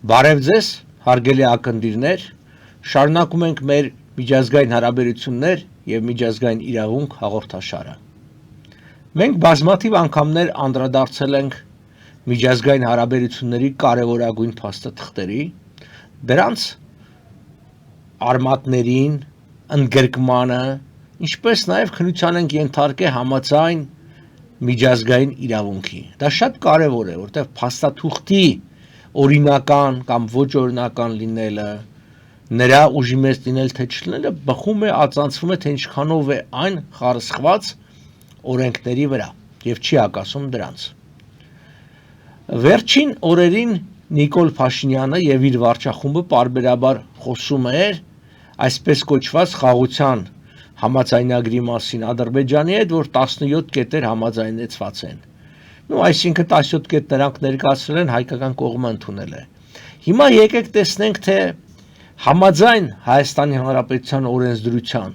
Բարև ձեզ, հարգելի ակնդիրներ, շարունակում ենք մեր միջազգային հարաբերություններ և միջազգային իրավունք հաղորդաշարը։ Մենք բազմաթիվ անգամներ անդրադարձել ենք միջազգային հարաբերությունների կարևորագույն փաստաթղթերի, դրանց արմատներին, ընդգրկմանը, ինչպես նաև քննության ենք ենթարկել համաձայն միջազգային իրավունքի։ Դա շատ կարևոր է, որտեղ փաստաթուղթի օրինական կամ ոչ օրինական լինելը, նրա ուժի մեջ լինել թե չլինելը բխում է, ածանցվում է, թե ինչքանով է այն խարսխված օրենքների վրա և չի հակասում դրանց։ Վերջին օրերին Նիկոլ Փաշինյանը և իր վարչախումբը պարբերաբար խոսում էր այսպես կոչված խաղաղության համաձայնագրի մասին Ադրբեջանի հետ, որ 17 կետեր համաձայնեցված են։ Այսինքն 17 կետ նրանք ներկայացրել են, հայկական կողմը ընդունել է։ Հիմա եկեք տեսնենք, թե համաձայն Հայաստանի Հանրապետության օրենսդրության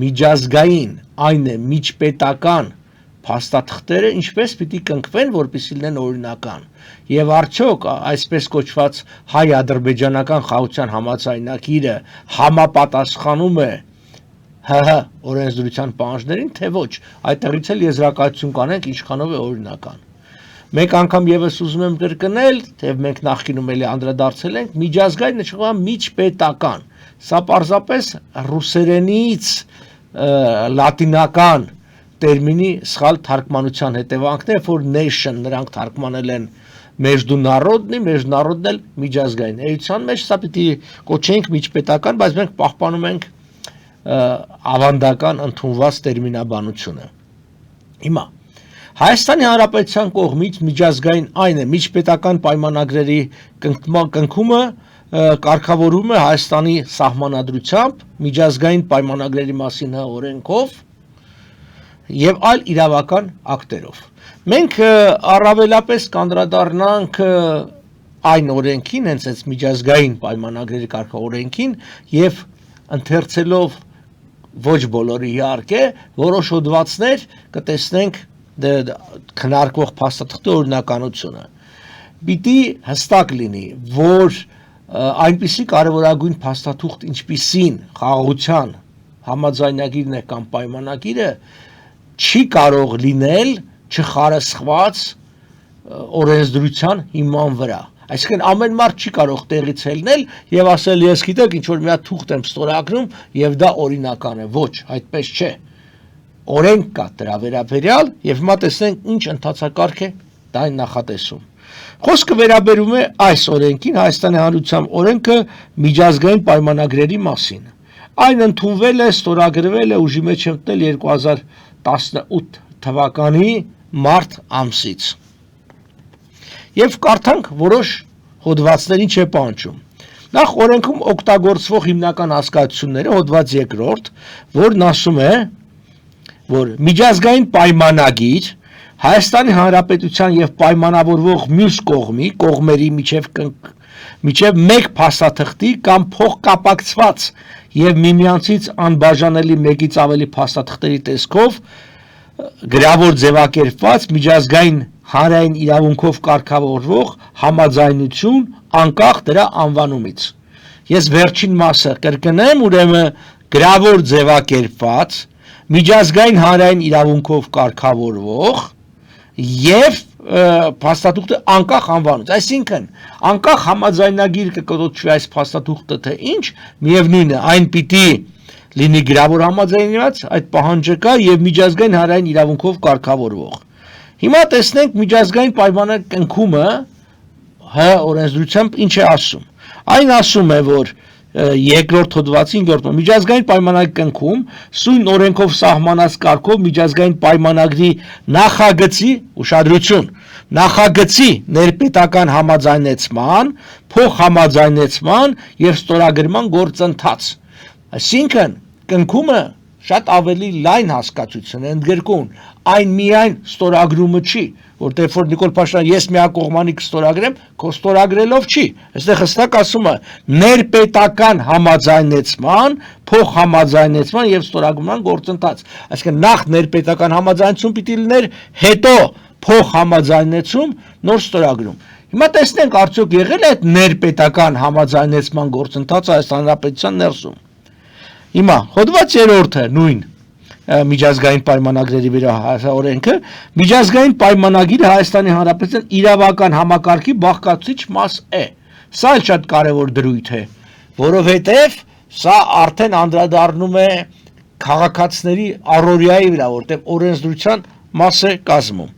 միջազգային, այն է միջպետական փաստաթղթերը ինչպես պիտի կնքվեն, որպեսզի լինեն օրինական, եւ արդյոք այսպես կոչված հայ-ադրբեջանական խաղաղության համաձայնագիրը համապատասխանում է ՀՀ օրենսդրության պահանջներին, թե ոչ, այդտեղից էլ եզրակացություն կանենք ինչքանով է օրինական։ Մեկ անգամ եւս ուզում եմ կրկնել, թե մենք նախկինում էլի անդրադարձել ենք, միջազգային նշանակում միջպետական։ Սա պարզապես ռուսերենից լատինական տերմինի սխալ թարգմանության հետևանքն է, որ nation նրանք թարգմանել են международный էլ միջազգային։ Էության մեջ սա պիտի կոչենք միջպետական, բայց մենք պահպանում ենք ավանդական ընդունված տերմինաբանությունը։ Հիմա Հայաստանի Հանրապետության կողմից միջազգային այն է միջպետական պայմանագրերի կնքումը կարգավորվում է Հայաստանի սահմանադրությամբ, միջազգային պայմանագրերի մասին օրենքով եւ այլ իրավական ակտերով։ Մենք առավելապես կանդրադառնանք այն օրենքին, հենց այս միջազգային պայմանագրերի կարգավորենքին եւ ընթերցելով ոչ բոլորի իհարկե, որոշ հոդվածներ կտեսնենք քննարկվող փաստաթղթի օրինականությունը։ Պիտի հստակ լինի, որ այնպիսի կարևորագույն փաստաթուղթ, ինչպիսին խաղաղության համաձայնագիրն է կամ պայմանագիրը, չի կարող լինել չխարսխված օրենսդրության հիման վրա։ Այսինքն ամեն մարդ չի կարող տեղից ելնել եւ ասել ես գիտեք ինչ որ մի հատ թուղթ եմ ստորագրում եւ դա օրինական է։ Ոչ, այդպես չէ։ Օրենք կա դրա վերաբերյալ եւ հիմա տեսնենք ինչ ընթացակարգ է դա նախատեսում։ Խոսքը վերաբերում է այս օրենքին, Հայաստանի Հանրության օրենքը միջազգային պայմանագրերի մասին։ Այն ընդունվել է, ստորագրվել է, ուժի մեջ մտնել 2018 թվականի մարտ ամսից։ Եվ կարդանք որոշ հոդվածներ ինչ է պահանջում։ Նախ օրենքում օգտագործվող հիմնական հասկացությունները հոդված 2-րդ, որն ասում է, որ միջազգային պայմանագիր Հայաստանի Հանրապետության եւ պայմանավորվող մյուս կողմերի միջև մեկ փաստաթղթի կամ փոխկապակցված եւ միմյանցից անբաժանելի մեկից ավելի փաստաթղթերի տեսքով գրավոր ձևակերպված միջազգային հանրային իրավունքով կարգավորվող համաձայնություն անկախ դրա անվանումից։ Ես վերջին մասը կրկնեմ, ուրեմն գրավոր ձևակերպված միջազգային հանրային իրավունքով կարգավորվող եւ փաստաթուղթը անկախ անվանումից, այսինքն անկախ համաձայնագիր կկոչվի այս փաստաթուղթը թե ինչ, միևնույն է, այն պիտի լինի գրավոր համաձայնված, այդ պահանջը կա եւ միջազգային հանրային իրավունքով կարգավորվող։ Հիմա տեսնենք միջազգային պայմանագրի կնքումը օրենսդրությամբ ինչ է ասում։ Այն ասում է, որ երկրորդ հոդվածի 5-րդ միջազգային պայմանագրի կնքում սույն օրենքով սահմանած կարգով միջազգային պայմանագրի նախագծի ուշադրություն նախագծի ներպետական համաձայնեցման, փոխհամաձայնեցման եւ ստորագրման գործընթաց։ Այսինքն կնքումը շատ ավելի լայն հասկացություն է ընդգրկում, այն միայն ստորագրումը չի, որտեղ որ Նիկոլ Փաշինյանը ես միակողմանի կստորագրեմ, քո ստորագրելով չի։ Այստեղ հստակ ասում է ներպետական համաձայնեցման, փոխհամաձայնեցման եւ ստորագրման գործընթաց։ Այսինքն նախ ներպետական համաձայնություն պիտի լիներ, հետո փոխհամաձայնեցում, նոր ստորագրում։ Հիմա տեսնենք արդյոք եղել է այդ ներպետական համաձայնեցման գործընթացը Հայաստանի Հանրապետության ներսում։ Հիմա հոդված 3-ը նույն միջազգային պայմանագրերի վրա օրենքը միջազգային պայմանագիրը Հայաստանի Հանրապետության իրավական համակարգի բաղկացուցիչ մաս է։ Սա էլ շատ կարևոր դրույթ է, որովհետև սա արդեն անդրադառնում է քաղաքացիների առօրյայի վրա, որտեղ օրենսդրության մաս է կազմում։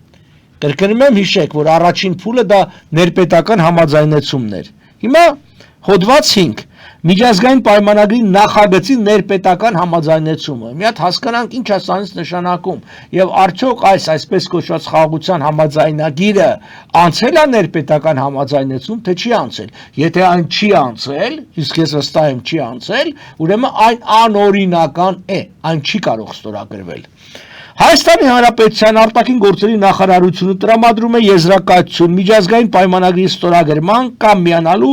Կրկնում եմ, հիշեք, որ առաջին փուլը դա ներպետական համաձայնեցումն էր։ Հիմա հոդված 5 միջազգային պայմանագրի նախագծի ներպետական համաձայնեցումը։ Մի հատ հասկանանք ինչ է սրանից նշանակում եւ արդյոք այս այսպես կոչված խաղաղության համաձայնագիրը անցել է ներպետական համաձայնեցում, թե չի անցել։ Եթե այն չի անցել, իսկ ես վստահ եմ չի անցել, ուրեմն այն անօրինական է, այն չի կարող ստորագրվել։ Հայաստանի Հանրապետության արտաքին գործերի նախարարությունը տրամադրում է եզրակացություն միջազգային պայմանագրի ստորագրման կամ միանալու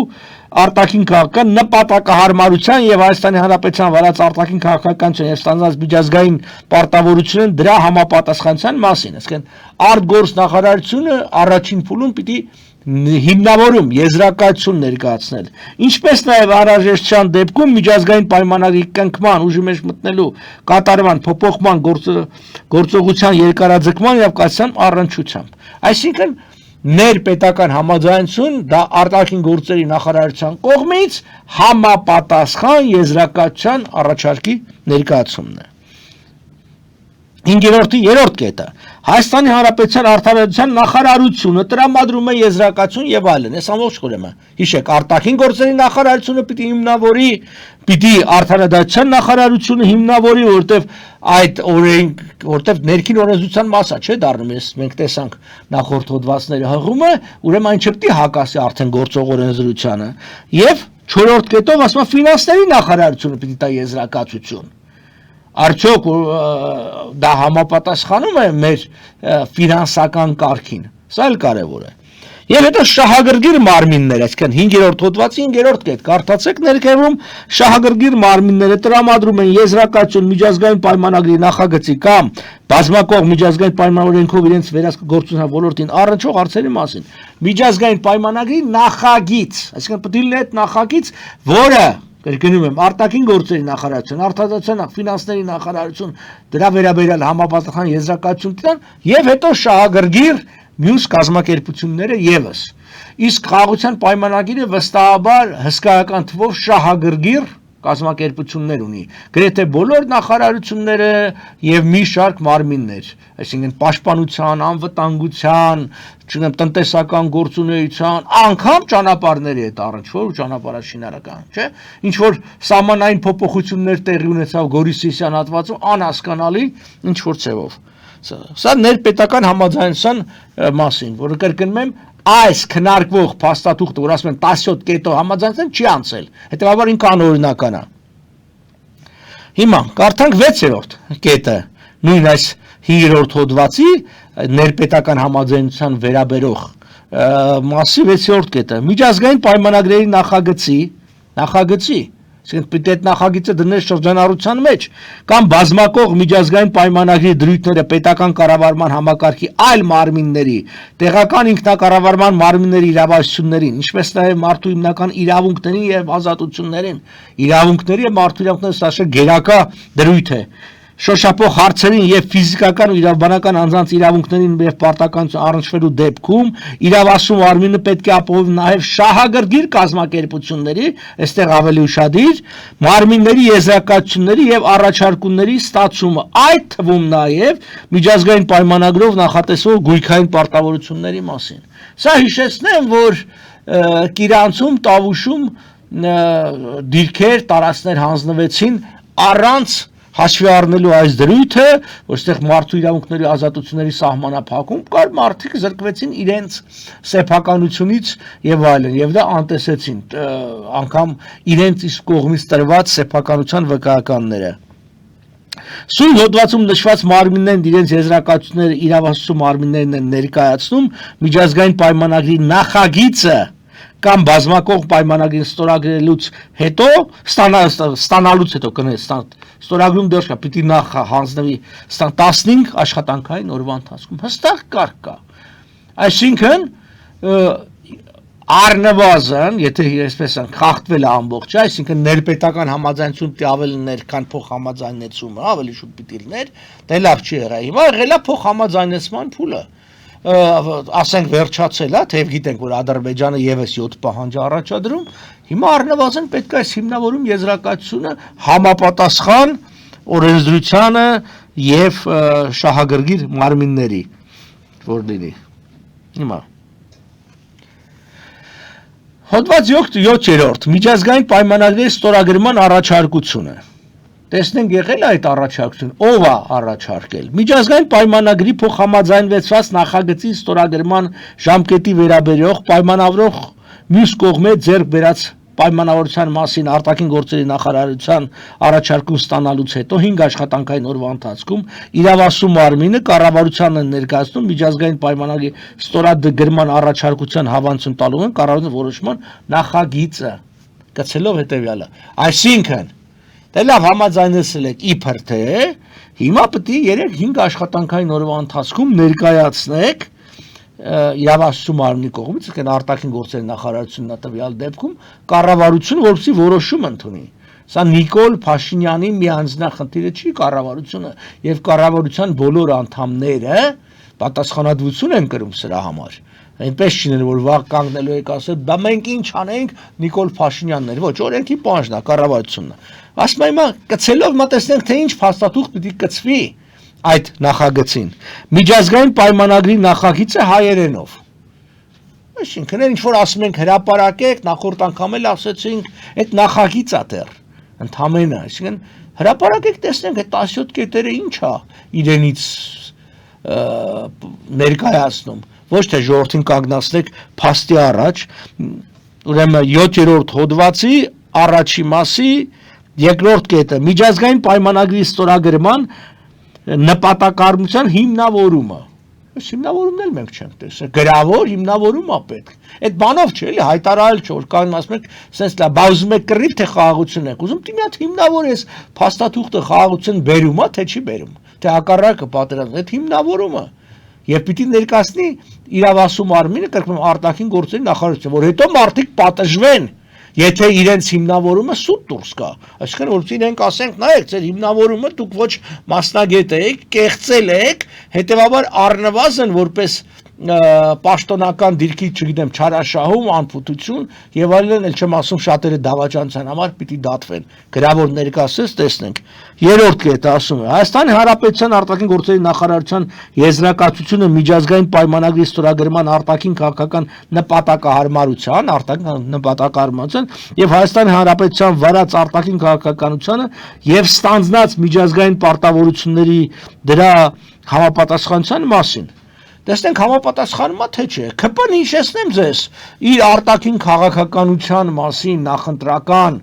արտաքին քաղաքական նպատակահարմարության եւ Հայաստանի Հանրապետության վարած արտաքին քաղաքականության եւ ստանձնած միջազգային պարտավորություններն դրա համապատասխանության մասին։ Այսինքն արտգործ նախարարությունը առաջին փուլում պիտի հիմնավորում եզրակացություն ներկայացնել, ինչպես նաև անհրաժեշտության դեպքում միջազգային պայմանագրի կնքման ուժի մեջ մտնելու կատարման փոփոխման գործողության երկարաձգման եւ կայացման առնչությամբ։ Այսինքն ներպետական համաձայնություն դա արտաքին գործերի նախարարության կողմից համապատասխան եզրակացության առաջարկի ներկայացումն է։ 5-րդի 3-րդ կետը Հայաստանի Հանրապետության արտարադության նախարարությունը տրամադրում է եզրակացություն եւ այլն։ Այս ամբողջ խորեմը հիշեք, արտաքին գործերի նախարարությունը պիտի հիմնավորի, պիտի արտարադության նախարարությունը հիմնավորի, որտեվ ներքին օրենսդրության մասա չէ դառնում, մենք տեսանք նախորդ հոդվածների հղումը, ուրեմն այն չպետք է հակասի արդեն գործող օրենսդրությանը։ Եվ 4-րդ կետով ասում է ֆինանսների նախարարությունը պիտի տա եզրակացություն։ Արդյոք դա համապատասխանում է մեր ֆինանսական կարգին, սա էլ կարևոր է։ Եվ հետո շահագրգիռ մարմիններ, այսինքն 5-րդ հոդվածի 5-րդ կետ, կարդացեք ներքևում շահագրգիռ մարմինները տրամադրում են եզրակացություն միջազգային պայմանագրի նախագծի կամ բազմակողմ միջազգային պայմանագրի օրենքով իրենց վերահսկողության ոլորտին առնչվող հարցերի մասին։ Միջազգային պայմանագրի նախագիծ, այսինքն պետք է լինի այդ նախագիծ, որը կրկնում եմ, արտաքին գործերի նախարարություն, արտադրության ֆինանսների նախարարություն դրա վերաբերյալ համապատասխան եզրակացություն տան եւ հետո շահագրգիռ մյուս կազմակերպությունները եւս։ Իսկ խաղաղության պայմանագիրը վստահաբար հսկայական թվով շահագրգիռ կազմակերպություններ ունի, գրեթե բոլոր նախարարությունները եւ մի շարք մարմիններ, այսինքն պաշտպանության, անվտանգության, չունեմ տնտեսական գործունեության, անգամ ճանապարհների հետ առնչվող ճանապարհաշինարական, չէ՞, ինչ որ սահմանային փոփոխություններ տեղի ունեցավ Գորիսիսյան հատվածում, անհասկանալի ինչ որ ձևով։ Սա ներպետական համաձայնության մասին, որը կրկնում եմ, այս քննարկվող փաստաթուղթը, որ ասում են 17 կետով համաձայնության չի անցել, հետեւաբար ինքը անօրինական է։ Հիմա կարդանք 6-րդ կետը, նույն այս 5-րդ հոդվածի ներպետական համաձայնության վերաբերող մասի 6-րդ կետը միջազգային պայմանագրերի նախագծի Այսինքն պիտի այդ նախագիծը դնել շրջանառության մեջ կամ բազմակող միջազգային պայմանագրի դրույթները պետական կառավարման համակարգի այլ մարմինների, տեղական ինքնակառավարման մարմինների իրավասություններին, ինչպես նաև մարդու հիմնական իրավունքներին եւ ազատություններին, իրավունքների եւ մարդու իրավունքների սա գերակա դրույթ է։ Շոշափող հարցերին եւ ֆիզիկական ու իրավաբանական անձանց իրավունքներին եւ պարտականություն առնչվելու դեպքում իրավասու մարմինը պետք է ապահովի նաեւ շահագրգիռ կազմակերպությունների, այստեղ ավելի ուշադիր, մարմինների եզրակացությունների եւ առաջարկումների ստացումը, այդ թվում նաեւ միջազգային պայմանագրով նախատեսվող գույքային պարտավորությունների մասին։ Սա հիշեցնեմ, որ Կիրանցում, Տավուշում դիրքեր, տարածքներ հանձնվեցին առանց հաշվի առնելու այս դրույթը, որ այստեղ մարդու իրավունքների ազատությունների սահմանափակում կար, մարդիկ զրկվեցին իրենց սեփականությունից եւ այլն, եւ դա անտեսեցին, անգամ իրենց իսկ կողմից տրված սեփականության վկայականները։ Սույն հոդվածում նշված մարմիններն իրենց եզրակացությունները իրավասու մարմիններն են ներկայացնում միջազգային պայմանագրի նախագիծը կամ բազմակողմ պայմանագրին ստորագրելուց հետո ստանալուց հետո ստորագրում դեռ կա, պիտի նախ հանձնվի 15 աշխատանքային օրվա ընթացքում, հստակ կարգ կա։ Այսինքն առնվազն, եթե այսպես են խախտվել է ամբողջ, այսինքն ներպետական համաձայնություն պիտի ավելի ներ, քան փոխհամաձայնեցումը, ավելի շուտ պիտի լիներ, դե լավ չի եղա։ Հիմա եղել է փոխհամաձայնեցման փուլը։ Ասենք վերջացել է, թեև գիտենք, որ Ադրբեջանը եւս 7 պահանջ է առաջադրում, հիմա առնվազն պետք է հիմնավորում եզրակացությունը համապատասխան օրենսդրությանը եւ շահագրգիռ մարմինների, որ լինի։ Հիմա Հոդված 7-րդ միջազգային պայմանագրերի ստորագրման առաջարկությունը։ Տեսնենք եղել է այդ առաջարկությունը, ով է առաջարկել։ Միջազգային պայմանագրի փոխհամաձայնվեցված նախագծի ստորագրման ժամկետի վերաբերող պայմանավորող մյուս կողմի ձեռք բերած պայմանավորության մասին արտաքին գործերի նախարարության առաջարկում ստանալուց հետո 5 աշխատանքային օրվա ընթացքում իրավասու մարմինը կառավարությանը ներկայացնում միջազգային պայմանագրի ստորագրման առաջարկության հավանություն տալու են կառավարության որոշման նախագիծը գծելով հետևյալը այսինքն դե լավ համաձայնեցել եք իբր թե հիմա պետք է 3-5 աշխատանքային օրվա ընթացքում ներկայացնեք իրավասու մարմնի կողմից, այսինքն արտաքին գործերի նախարարությունն տվյալ դեպքում կառավարությունը որպեսզի որոշում ընդունի։ Սա Նիկոլ Փաշինյանի միանձնա խնդիրը չի, կառավարությունը եւ կառավարության բոլոր անդամները պատասխանատվություն են կրում սրա համար։ Այնպես չիներ, որ վաղ կանգնելու եք ասել, դա մենք ինչ անենք Նիկոլ Փաշինյանն էր, ոչ, օրենքի պահանջն է, կառավարությունն է։ Ասում եմ, հիմա կցելով մա տեսնենք, թե ինչ փաստաթուղթ պիտի կցվի այդ նախագծին միջազգային պայմանագրի նախագիծը հայերենով այսինքն ինչ որ ասում ենք հրապարակեք նախորդ անգամ էլ ասեցինք այդ նախագիծը դեռ ընդհանրապես այսինքն հրապարակեք տեսնենք այդ 17 կետերը ինչ է իրենից ներկայացնում ոչ թե ժողովրդին կանգնացնեք փաստի առաջ ուրեմն 7-րդ հոդվածի առաջի մասի երկրորդ կետը միջազգային պայմանագրի ստորագրման նպատակառնության հիմնավորումը հիմնավորումն էլ մենք չենք տեսել գրավոր հիմնավորում է պետք այդ բանով չէ էլի հայտարարել չէ որ կան ասում եք sense լա բազում եք կռիվ թե խաղաղություն եք ուզում դիմաց հիմնավորես փաստաթուղթը խաղաղություն բերում է թե չի բերում թե հակառակը պատերազմ այդ հիմնավորումը եւ պիտի ներկայացնի իրավասու մարմինը կրկնում արտաքին գործերի նախարարությունը որ հետո մարդիկ պատժվեն Եթե իրենց հիմնավորումը սուտ դուրս կա, այսինքն որ իրենք ասենք նայեք, ձեր հիմնավորումը դուք ոչ մասնագետ եք, կեղծել եք, հետեւաբար առնվազն որպես պաշտոնական դիրքի, չգիտեմ, չարաշահում, անփութություն եւ այլն, ել չեմ ասում շատերը դավաճանության համար պիտի դատվեն։ Գրավոր ներկայացրած տեսնենք։ Երրորդ կետը ասում է. Հայաստանի Հանրապետության արտաքին գործերի նախարարության եզրակացությունը միջազգային պայմանագրի ստորագրման արտաքին քաղաքական նպատակահարմարության, արտաքին նպատակահարմարության եւ Հայաստանի Հանրապետության վարած արտաքին քաղաքականությանը եւ ստանձնած միջազգային պարտավորությունների դրա համապատասխանության մասին Տեսնենք համապատասխանումա թե չէ, ԿՊ-ն հիշեցնեմ ձեզ, իր արտաքին քաղաքականության մասին նախընտրական,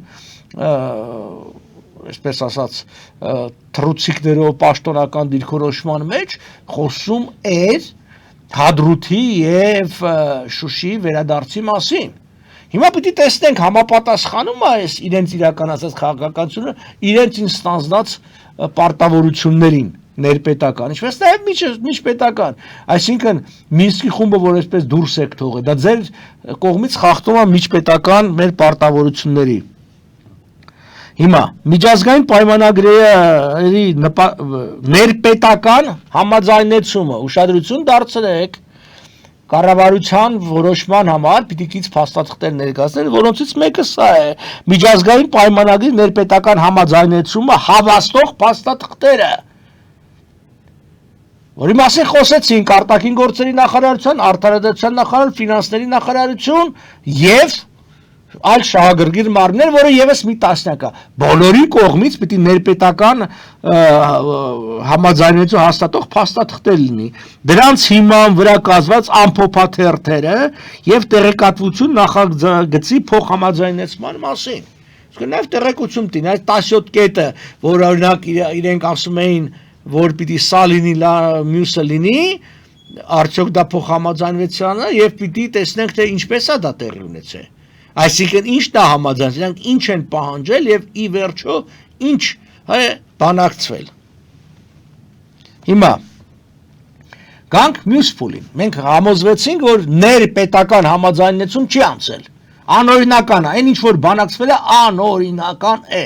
այսպես ասած, թռուցիկներով պաշտոնական դիրքորոշման մեջ խոսում էր Հադրութի եւ Շուշիի վերադարձի մասին։ Հիմա պիտի տեսնենք համապատասխանում է այս իրենց իրականացած քաղաքականությունը իրենց ինստանցնած պարտավորություններին ներպետական, ինչպես նաև միջպետական, այսինքն Մինսկի խումբը, որ այսպես դուրս եք թողել, դա ձեր կողմից խախտում է միջպետական մեր պարտավորությունների։ Հիմա միջազգային պայմանագրերի ներպետական համաձայնեցումը, ուշադրություն դարձրեք կառավարության որոշման համար պիտի քիչ փաստաթղթեր ներկայացնել, որոնցից մեկը սա է, միջազգային պայմանագրի ներպետական համաձայնեցումը հավաստող փաստաթղթերը Որի մասին խոսեցինք արտաքին գործերի նախարարության, արդարադատության նախարար, ֆինանսների նախարարություն եւ այլ շահագրգիռ մարմիններ, որը եւս մի տասնյակ է։ Բոլորի կողմից պիտի ներպետական համաձայնություն հաստատող փաստաթղթեր լինի։ Դրանց հիման վրա կազմված ամփոփաթերթերը եւ տեղեկատվություն նախագծի փոխհամաձայնեցման մասին։ Իսկ նաեւ տեղեկություն տին, այս 17 կետը, որ օրինակ իրենք ասում էին որ պիտի սա լինի, մյուսը լինի, արդյոք դա փոխհամաձայնվեցյանը եւ պիտի տեսնենք թե ինչպես է դա տեղի ունեցել։ Այսինքն ինչ դա համաձայնեցել, ինչ են պահանջել եւ ի վերջո ինչ է բանակցվել։ Հիմա Գանք մյուս փուլին։ Մենք համոզվեցինք, որ ներպետական համաձայնեցում չի անցել։ Անօրինական է, այն ինչ որ բանակցվել է, անօրինական է։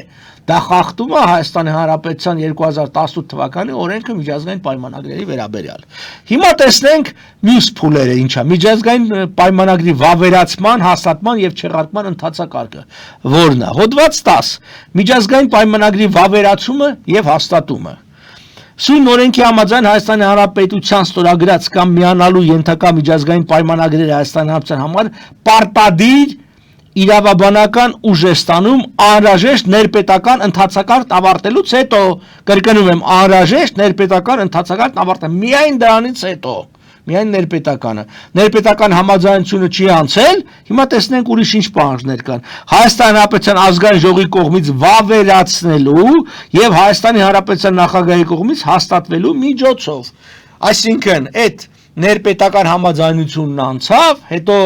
Դա խախտում է Հայաստանի Հանրապետության 2018 թվականի օրենքը միջազգային պայմանագրերի վերաբերյալ։ Հիմա տեսնենք մյուս փուլերը ինչա։ Միջազգային պայմանագրի վավերացման, հաստատման եւ չեղարկման ընթացակարգը, որն է։ Հոդված 10. Միջազգային պայմանագրի վավերացումը եւ հաստատումը։ Սույն օրենքի համաձայն Հայաստանի Հանրապետության ստորագրած կամ միանալու ենթակա միջազգային պայմանագրերը Հայաստանի Հանրապետության համար պարտադիր իրավաբանական ուժ է ստանում անհրաժեշտ ներպետական ընթացակարգ ավարտելուց հետո, կրկնում եմ, անհրաժեշտ ներպետական ընթացակարգ ավարտել, միայն դրանից հետո, միայն ներպետական համաձայնությունը չի անցել, հիմա տեսնենք ուրիշ ինչ պահանջներ կան, Հայաստանի Հանրապետության ազգային ժողովի կողմից վավերացնելու եւ Հայաստանի Հանրապետության նախագահի կողմից հաստատվելու միջոցով, այսինքն այդ ներպետական համաձայնությունն անցավ, հետո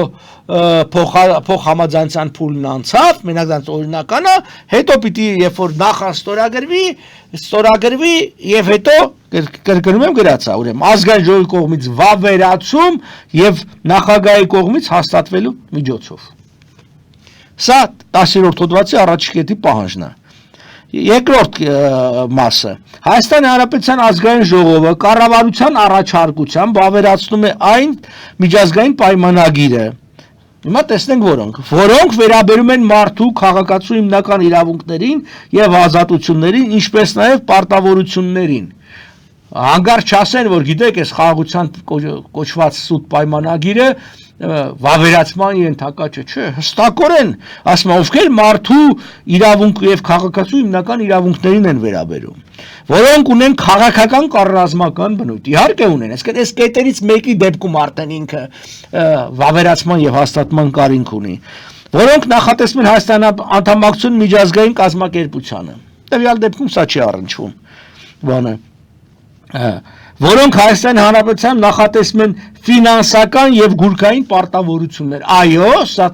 փոխհամաձայնության փուլն անցավ, մենակ դրանց օրինականը, հետո պիտի երբ որ ստորագրվի եւ հետո կրկնում եմ գրածա, ուրեմն ազգային ժողովի կողմից վավերացում եւ նախագահի կողմից հաստատվելու միջոցով։ Սա 10-րդ հոդվածի առաջին կետի պահանջն է։ Երկրորդ մասը Հայաստանի Հանրապետության ազգային ժողովը կառավարության առաջարկությամբ վավերացնում է այն միջազգային պայմանագիրը։ Հիմա տեսնենք որոնք վերաբերում են մարդու քաղաքացու հիմնական իրավունքներին եւ ազատություններին, ինչպես նաեւ պարտավորություններին։ Հանկարծ չասեն, որ գիտեք, այս խաղաղության կոչված սուտ պայմանագիրը վավերացման ենթակա չէ, հստակորեն ասում են, ովքեր մարդու իրավունք եւ քաղաքացու հիմնական իրավունքներին են վերաբերում, որոնք ունեն քաղաքական կառնազմական բնույթ, իհարկե ունեն, այսինքն այս կետերից մեկի դեպքում արդեն ինքը վավերացման եւ հաստատման կարիք ունի, որոնք նախատեսվում են Հայաստանի անդամակցություն միջազգային կազմակերպությանը, տվյալ դեպքում սա չի առնչվում, բանը որոնք Հայաստանի Հանրապետության նախատեսում են ֆինանսական եւ գուրքային պարտավորություններ։ Այո, սա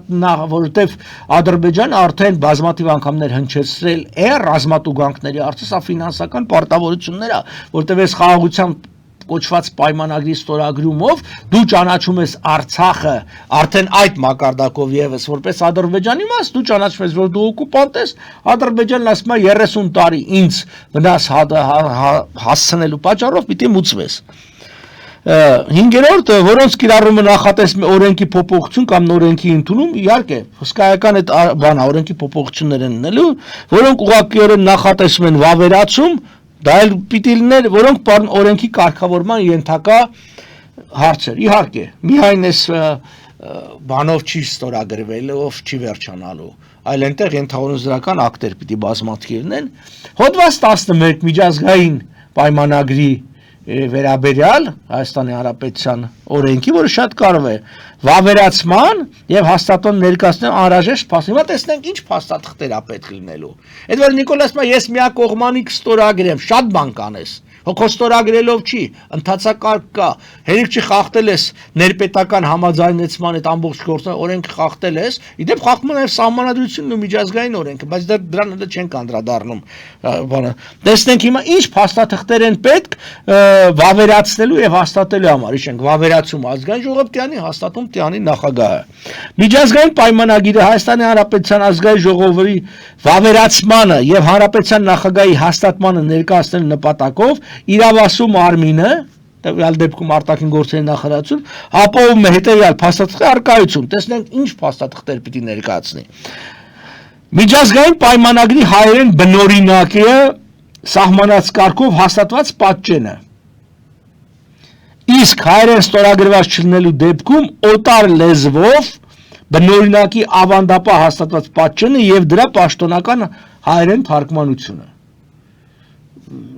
որովհետեւ Ադրբեջանը արդեն բազմաթիվ անգամներ հնչեցրել է ռազմատուգանքների արդյոք սա ֆինանսական պարտավորություններ է, որովհետեւ այս խաղաղության կոչված պայմանագրի ստորագրումով դու ճանաչում ես Արցախը արդեն այդ մակարդակով եւս որպես Ադրբեջանի մաս, դու ճանաչում ես, որ դու օկուպանտ ես, Ադրբեջանն ասում է 30 տարի ինձ վնաս հասցնելու պատճառով պիտի մուծվես։ 5-րդը, որոնց կիրառումը նախատեսվում է օրենքի փոփոխություն կամ նորենքի ընդունում, իհարկե, հսկայական այդ բանը օրենքի փոփոխություններ են ունելու, որոնք ուղղակիորեն նախատեսվում են վավերացում, դա էլ պիտի լիներ, որոնք օրենքի կարգավորման ենթակա հարցեր, իհարկե, միայն այս բանով չի ստորագրվելով, չի վերջանալու, այլ այնտեղ ենթաորենսդրական ակտեր պիտի բազմաթիվ լինեն։ Հոդված 11 միջազգային պայմանագրի վերաբերյալ Հայաստանի Հանրապետության օրենքի, որը շատ կարևոր է, վավերացման եւ հաստատման ներկայացնեն անհրաժեշտ փաստաթղթեր։ Հիմա տեսնենք ինչ փաստաթղթեր է պետք լինելու։ Այդ որ Նիկոլաս ասում է, ես միակողմանի կստորագրեմ, շատ բան կանես։ Հոգո ստորագրելով չի, ընթացակարգ կա, հերիք չի խախտել ես ներպետական համաձայնեցման այդ ամբողջ գործը օրենքը խախտել ես, իդեպ խախտում է սահմանադրությունն ու միջազգային օրենքը, բայց դրան հենց չեն անդրադառնում, բանը։ Տեսնենք հիմա ինչ փաստաթղթեր են պետք վավերացնելու եւ հաստատելու համար, իշենք վավերացում ազգային ժողովրդյանի, հաստատում տյանի նախագահը։ Միջազգային պայմանագիրը Հայաստանի Հանրապետության ազգային ժողովի վավերացմանը եւ հանրապետության նախագահի հաստատմանը ներկայացնելու նպատակով իրավասու մարմինը, տվյալ դեպքում արտաքին գործերի նախարարություն, ապահովում է հետեւյալ փաստաթղթի առկայություն։ Տեսնենք ինչ փաստաթղթեր պիտի ներկայացնի։ Միջազգային պայմանագրի հայերեն բնօրինակը սահմանած կարգով հաստատված պատճենը։ Իսկ հայերեն ստորագրված չլինելու դեպքում օտար լեզվով բնօրինակի ավանդապահ հաստատված պատճենը եւ դրա պաշտոնական հայերեն թարգմանությունը։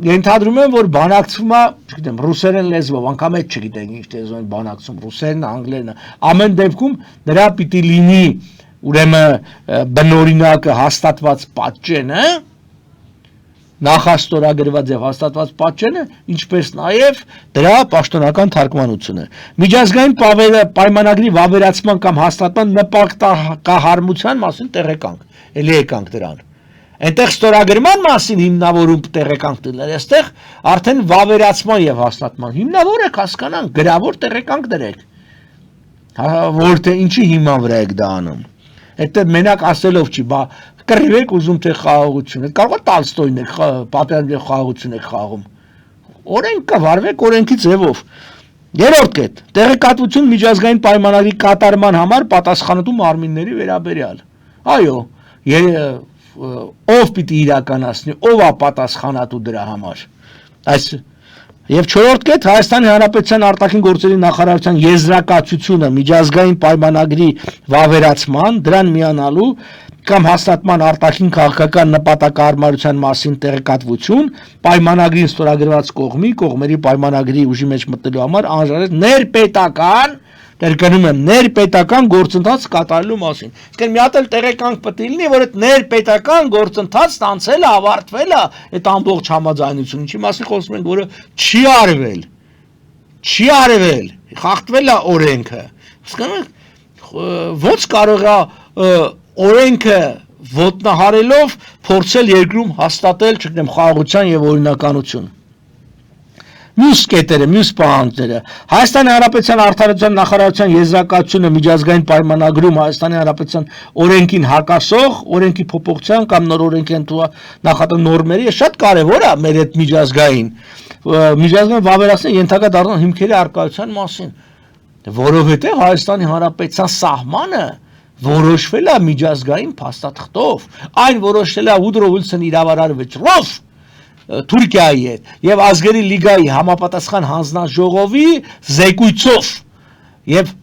Ենթադրում եմ, որ բանակցվում է, չգիտեմ, ռուսերեն լեզվով, անգամ այդ չգիտենք ինչ լեզվով են բանակցում, ռուսերեն, անգլերեն, ամեն դեպքում դրա պիտի լինի ուրեմն բնօրինակը հաստատված պատճենը, նախաստորագրված եւ հաստատված պատճենը, ինչպես նաեւ դրա պաշտոնական թարգմանությունը։ Միջազգային պայմանագրի վավերացման կամ հաստատման նպատակահարմության մասին տեղեկանք, ելի եկանք դրան։ Այնտեղ ստորագրման մասին հիմնավորում տեղեկանք դնել, այստեղ արդեն վավերացման եւ հաստատման հիմնավորեք հասկանան, գրավոր տեղեկանք դրեք, որ թե ինչի հիման վրա եք դա անում, այդտեղ մենակ ասելով չի, բա կռիվ եք ուզում թե խաղաղություն, կարող է Տոլստոյն եք, պատերազմի խաղաղություն եք խաղում, օրենք կա, վարվեք օրենքի ձևով։ Երրորդ կետ, տեղեկատվություն միջազգային պայմանագրի կատարման համար պատասխանատու մարմինների վերաբերյալ, այո, ով պիտի իրականացնի, ով է պատասխանատու դրա համար, եւ չորրորդ կետ Հայաստանի Հանրապետության արտաքին գործերի նախարարության եզրակացությունը միջազգային պայմանագրի վավերացման, դրան միանալու կամ հաստատման արտաքին քաղաքական նպատակահարմարության մասին տեղեկատվություն պայմանագրին ստորագրված կողմերի պայմանագրի ուժի մեջ մտնելու համար անհրաժեշտ ներպետական Ներկայանում եմ ներպետական գործընթաց կատարելու մասին։ Իսկ մի հատ էլ տեղեկանք պետք է լինի, որ այդ ներպետական գործընթացն անցել է, ավարտվել է, այդ ամբողջ համաձայնությունը, ինչի մասին խոսում ենք, որը չի արվել, խախտվել է օրենքը։ Ոնց կարող է օրենքը ոտնահարելով փորձել երկրում հաստատել, չգիտեմ, խաղաղության եւ օրինականություն։ Մյուս կետերը, մյուս պահանջները Հայաստանի Հանրապետության արտադրության նախարարության եզրակացությունը միջազգային պայմանագրում Հայաստանի Հանրապետության օրենքին հակասող, օրենքի փոփոխության կամ նոր օրենքի նախատեսված նորմերի շատ կարևոր է մեր այդ միջազգային վավերացման ենթակա դառնան հիմքերի արկայության մասին, որովհետև Հայաստանի Հանրապետության սահմանը որոշվել է միջազգային փաստաթղթով, այն որոշվել է Woodrow Wilson իրավարարվեջով Թուրքիայի հետ եւ ազգերի լիգայի համապատասխան հանձնաժողովի զեկույցով եւ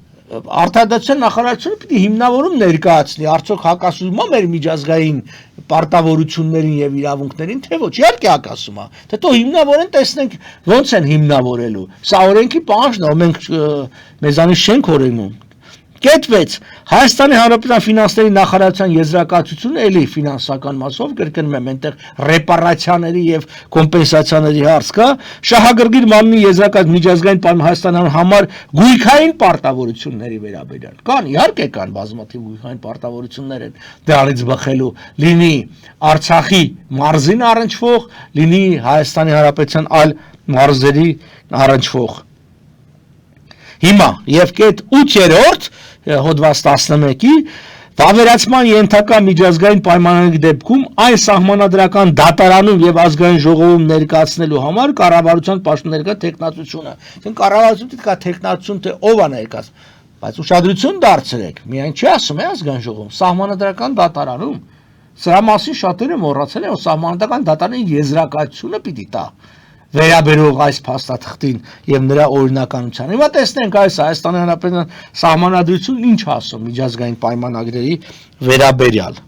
արտադրության նախարարությունը պիտի հիմնավորում ներկայացնի արդյոք հակասում է մեր միջազգային պարտավորություններին եւ իրավունքներին թե ոչ իհարկե հակասում է թե թող հիմնավորեն տեսնենք ոնց են հիմնավորելու սա օրենքի պահանջն է մենք մեզանից չենք օրենում Կետ 6 Հայաստանի Հանրապետության ֆինանսների նախարարության եզրակացությունը էլի ֆինանսական մասով կրկնում եմ այնտեղ ռեպարացիաների եւ կոմպենսացիաների հարց կա շահագրգիռ մարմնի եզրակաց միջազգային պայմանների Հայաստանի համար գույքային պարտավորությունների վերաբերյալ կան իհարկե կան բազմաթիվ գույքային պարտավորություններ են դրանից բխելու լինի Արցախի մարզին առնչվող լինի Հայաստանի Հանրապետության այլ մարզերի առնչվող Հիմա եւ կետ 8-րդ հոդված 11-ի վավերացման ենթակա միջազգային պայմանագրի դեպքում այն սահմանադրական դատարանում եւ ազգային ժողովում ներկայացնելու համար կառավարության պաշտոններկա տեխնացությունը։ Այսինքն կառավարությունը դիտկա տեխնացություն թե ով է ներկայացնում, բայց ուշադրություն դարձրեք, միայն չի ասում է ազգային ժողովում, սահմանադրական դատարանում։ Սրա մասին շատերը մոռացել են, որ սահմանադրական դատարանի եզրակացությունը պիտի տա վերաբերող այս փաստաթղթին եւ նրա օրինականության։ Հիմա տեսնենք այս Հայաստանի Հանրապետության սահմանադրությունն ինչ ասում միջազգային պայմանագրերի վերաբերյալ։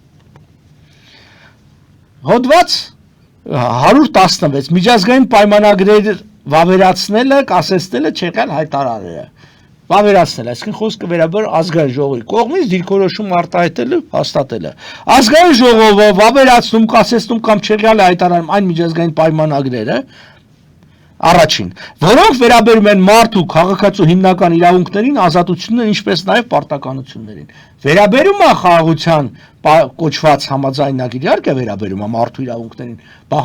Հոդված 116 միջազգային պայմանագրեր վավերացնելը, կասեցնելը չեղյալ հայտարարելը։ Վավերացնել, այսինքն խոսքը վերաբերող ազգային ժողովի կողմից դիրքորոշում արտահայտելը, հաստատելը։ Ազգային ժողովը վավերացնում, կասեցնում կամ չեղյալ հայտարարում այն միջազգային պայմանագրերը Առաջին, որոնք վերաբերում են մարդու քաղաքացու հիմնական իրավունքներին, ազատություններին, ինչպես նաև պարտականություններին։ Վերաբերում է խաղաղության կոչված համաձայնագիր, իհարկե վերաբերում է մարդու իրավունքներին,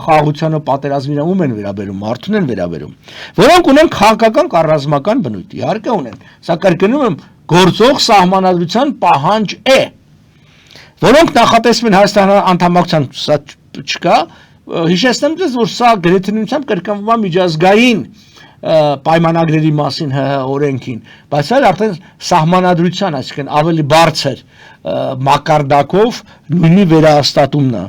խաղաղությանը պատերազմի իրավունքն են վերաբերում, մարդուն են վերաբերում, որոնք ունեն քաղաքական կամ ռազմական բնույթ, իհարկե ունեն, սա կրկնում եմ, գործող սահմանադրության պահանջ է, որոնք նախատեսվում են Հայաստանի անդամակցության, սա չկա Հիշեցնեմ ձեզ, որ սա գրեթինությամբ կրկնվում է միջազգային պայմանագրերի մասին օրենքին, բայց այլ արդեն սահմանադրության, այսինքն ավելի բարձր մակարդակով նույնի վերահաստատումն է,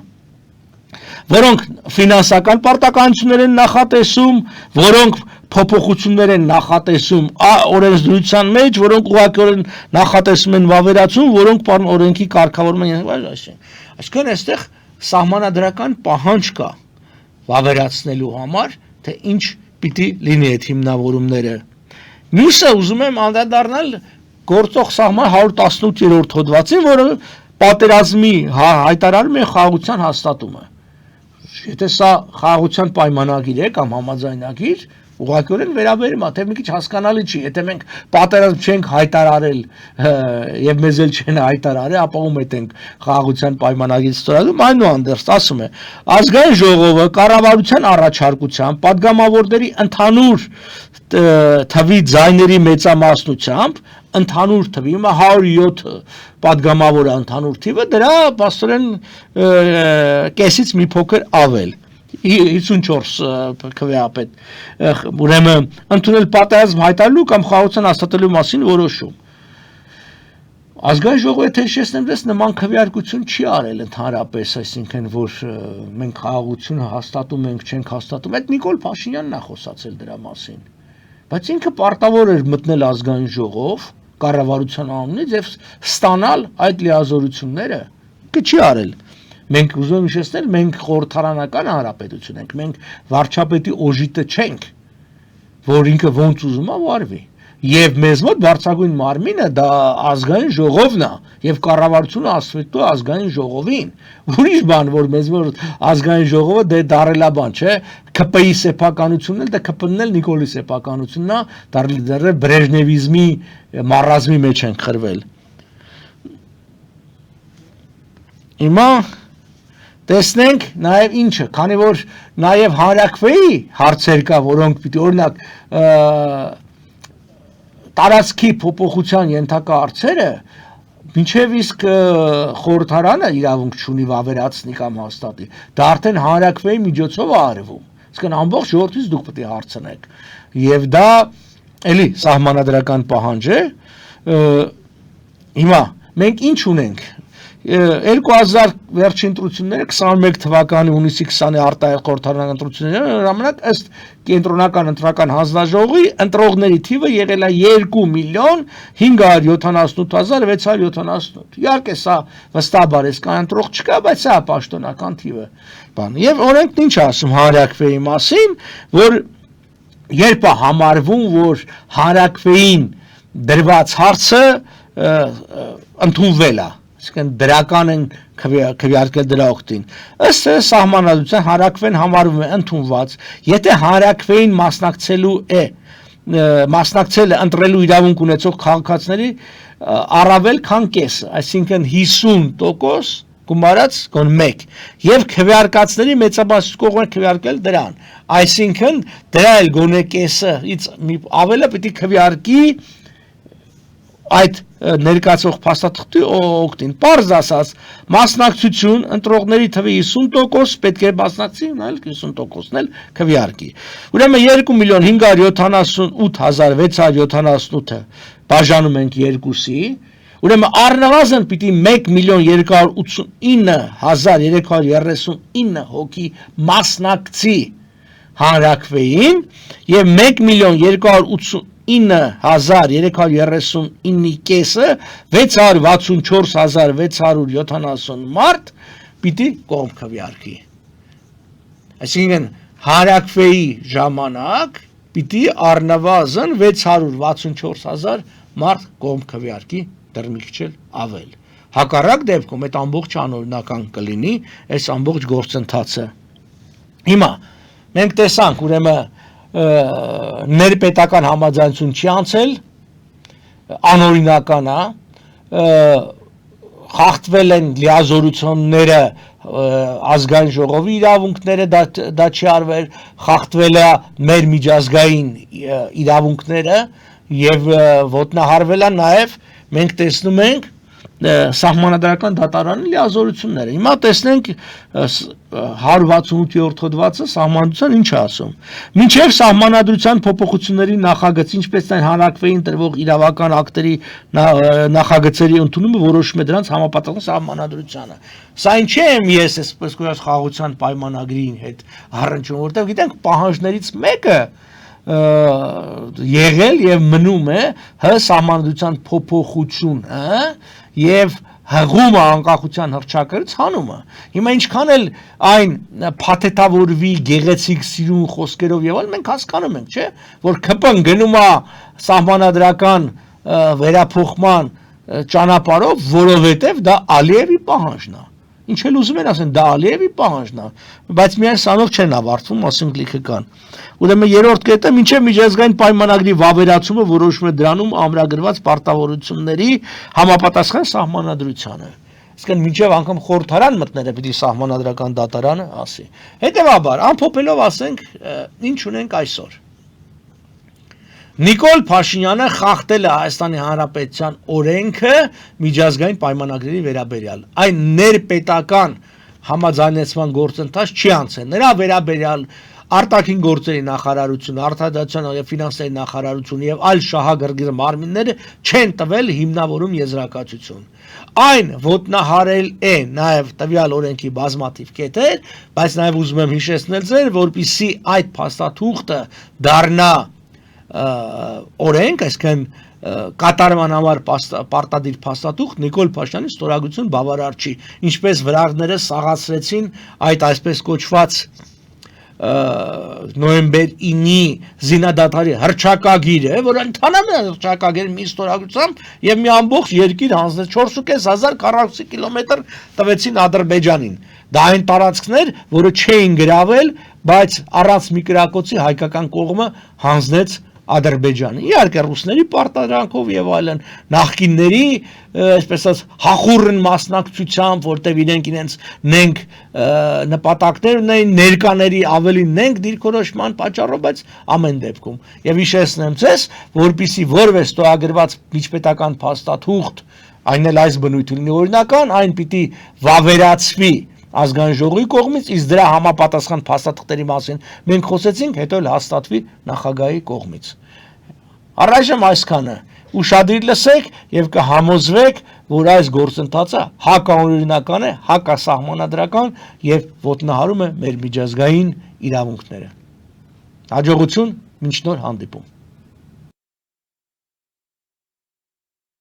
որոնք ֆինանսական պարտականություններ են նախատեսում, որոնք փոփոխություններ են նախատեսում օրենսդրության մեջ, որոնք ուղղակիորեն նախատեսում են վավերացում, որոնք օրենքի կարգավորման այսինքն այստեղ սահմանադրական պահանջ կա վավերացնելու համար, թե ինչ պիտի լինի այդ հիմնավորումները։ Մյուսը ուզում եմ անդրադառնալ գործող սահման 118-րդ հոդվածին, որը պատերազմի հայտարարում է խաղաղության հաստատումը։ Եթե սա խաղաղության պայմանագիր է կամ համաձայնագիր, ուղղակիորեն վերաբերում է, թե մի քիչ հասկանալի չի, եթե մենք պատերազմ չենք հայտարարել եւ մեզ էլ չեն հայտարարել, ապա ում հետ ենք խաղաղության պայմանագիր ստորագրում, այնուհանդերձ ասում է, ազգային ժողովը կառավարության առաջարկությամբ падգամավորների ընդհանուր թվի ձայների մեծամասնությամբ ընդհանուր թվի 107 падգամավորը ընդհանուր թիվը դրա բաստորեն կեսից մի փոքր ավել 54 քվեապետ ուրեմն ընդունել պատերազմ հայտարարելու կամ խաղաղության հաստատելու մասին որոշում ազգային ժողովը թե հիշեցնեմ դες նման քվեարկություն չի արել ընդհանրապես այսինքն որ մենք խաղաղությունը հաստատում ենք չենք հաստատում այդ Նիկոլ Փաշինյանն է խոսացել դրա մասին բայց ինքը պարտավոր էր մտնել ազգային ժողով կառավարության անունից եւ ստանալ այդ լիազորությունները չի արել մենք ուզում եմ հիշեցնել մենք խորհրդարանական հանրապետություն ենք մենք վարչապետի օժիտը չենք որ ինքը ոնց ուզում է վարվի եւ մեզ մոտ բարձրագույն մարմինը դա ազգային ժողովն է եւ կառավարությունը ասվետու ազգային ժողովին ուրիշ բան որ մեզ մոտ ազգային ժողովը դե դարելաբան չէ ԿՊ-ի սեփականությունն էլ դա ԿՊ-ն էլ Նիկոլի սեփականությունն է դեռ բրեժնևիզմի մարազմի մեջ են խրվել հիմա տեսնենք նաև ինչը, քանի որ նաև հանրակրվեի հարցեր կա, որոնք պիտի օրինակ տարածքի փոփոխության ենթակա հարցերը մինչև իսկ խորհրդարանը իրավունք չունի վավերացնի կամ հաստատի, դա արդեն հանրակրվեի միջոցով է արվում, իսկ ամբողջ ժողովրդից դուք պետք է հարցնեք, եւ դա էլի սահմանադրական պահանջ է, հիմա մենք ինչ ունենք 2000 վերջին ընտրությունները 21 թվականի հունիսի 20-ի արտահայտ խորհրդարանական ընտրությունները ժամանակ ըստ կենտրոնական ընտրական հանձնաժողովի ընտրողների թիվը եղել է 2,578,678 իհարկե սա վստահաբար էս կան ընտրող չկա բայց սա պաշտոնական թիվը բան եւ օրենքն ինչ ասում հանրակրվեի մասին որ երբ է համարվում որ հանրակրվեին դրված հարցը ընդունվել է Այսինքն դրական են քվեարկել դրա օգտին։ Ըստ սահմանադրության հանրակրվեն համարվում է ընդունված, եթե հանրակրվեին մասնակցելը ընտրելու իրավունք ունեցող քաղաքացիների առավել քան կեսը, այսինքն 50% գումարած կոն 1 եւ քվեարկածների մեծամասնություն կողմը քվեարկել դրան, այսինքն դրա էլ գոնե կեսից ավելը պիտի քվեարկի այդ ներկայացող փաստաթղթի օգտին պարզ ասած մասնակցություն ընտրողների թվի 50% պետք է մասնակցի նայել 50%-ն էլ քվեարկի ուրեմն 2,978,678-ը բաժանում ենք 2-ի ուրեմն առնվազն պիտի 1,289,339 հոգի մասնակցի հանրակրվեին եւ 1,289,339-ի կեսը 664,670 մարդ պիտի կողմ քվեարկի այսինքն հանրակրվեի ժամանակ պիտի առնվազն 664,000 մարդ կողմ քվեարկի դեռ մի քիչ ավել հակառակ դեպքում այդ ամբողջ անօրինական կլինի այս ամբողջ գործընթացը հիմա մենք տեսանք ուրեմն ներպետական համաձայնություն չի անցել անօրինական է խախտվել են լիազորությունները ազգային ժողովի իրավունքները դա չի արվել խախտվել է մեր միջազգային իրավունքները եւ ոտնահարվել է նաեւ մենք տեսնում ենք սահմանադրական դատարանի լիազորությունները հիմա տեսնենք 168-րդ հոդվածը սահմանադրության ինչ է ասում մինչև սահմանադրության փոփոխությունների նախագծի ինչպես այն հանրակրվեին տրվող իրավական ակտերի նախագծերի ընդունումը որոշում է դրանց համապատասխան սահմանադրությանը սա ինչ եմ ես այսպես կոչված խաղաղության պայմանագրի հետ առնչվում որտեղ գիտենք պահանջներից մեկը եղել եւ մնում է սահմանադրության փոփոխություն եւ հղումը անկախության հռչակագրից հանումը հիմա ինչքան էլ այն փաթեթավորվի գեղեցիկ սիրուն խոսքերով եւ այլ մենք հասկանում ենք չէ որ ԿՊ-ն գնում է սահմանադրական վերափոխման ճանապարհով որովհետեւ դա Ալիևի պահանջն է Ինչ էլ ուզում են ասեն, դա Ալիևի պահանջն է, բայց միայն սանով չեն ավարտվում, ասենք լիքը կան։ Ուրեմն երրորդ կետը մինչև միջազգային պայմանագրի վավերացումը որոշում է դրանում ամրագրված պարտավորությունների համապատասխան սահմանադրությանը։ Իսկ մինչև անգամ խորհրդարան մտները պիտի սահմանադրական դատարանը ասի։ Հետևաբար, ամփոփելով ասենք, ինչ ունենք այսօր։ Նիկոլ Փաշինյանը խախտել է Հայաստանի Հանրապետության օրենքը միջազգային պայմանագրերի վերաբերյալ։ Այն ներպետական համաձայնեցման գործընթաց չի անցել։ Նրա վերաբերյալ արտաքին գործերի նախարարությունը, արտադրության եւ ֆինանսների նախարարությունը եւ այլ շահագրգիռ մարմինները չեն տվել հիմնավորում եզրակացություն։ Այն ոտնահարել է նաեւ տվյալ օրենքի բազմաթիվ կետեր, բայց նաեւ ուզում եմ հիշեցնել ձեր, որպեսզի այդ փաստաթուղթը դառնա օրենք, այսինքն կատարման համար պարտադիր փաստաթուղթ Նիկոլ Փաշինյանի ստորագրություն բավարար չի, ինչպես վրάγները սաղացրեցին այդ այսպես կոչված նոյեմբեր 9-ի զինադադարի հռչակագիրը, որ ընդհանրապես հռչակագիրը մի ստորագրությամբ եւ մի ամբողջ երկիր հանձնեց 4.500 քառակուսի կիլոմետր տվեցին Ադրբեջանին։ Դա այն տարածքներ, որը չէին գրավել, բայց առանց մի կրակոցի հայկական կողմը հանձնեց Ադրբեջանը, իհարկե ռուսների պարտադրանքով եւ այլն, նախկինների, այսպես ասած, հախուռն մասնակցությամբ, որտեղ իրենց նենք նպատակներ ունեն, ներկաների ավելի նենք դիրքորոշման պատճառով, բայց ամեն դեպքում։ Եվ հիշեցնեմ ձեզ, որpիսի որևէ ստորագրված միջպետական փաստաթուղթ, այն էլ այս բնույթ ունի օրինական, այն պիտի վավերացվի ազգային ժողովի կողմից, իսկ դրա համապատասխան փաստաթղթերի մասին մենք խոսեցինք, հետո էլ հաստատվի նախագահի կողմից։ Առայժմ այսքանը, ուշադիր լսեք եւ կհամոզվեք, որ այս գործընթացը հակաօրինական է, հակասահմանադրական եւ ոտնահարում է մեր միջազգային իրավունքները։ Հաջողություն, մինչ նոր հանդիպում։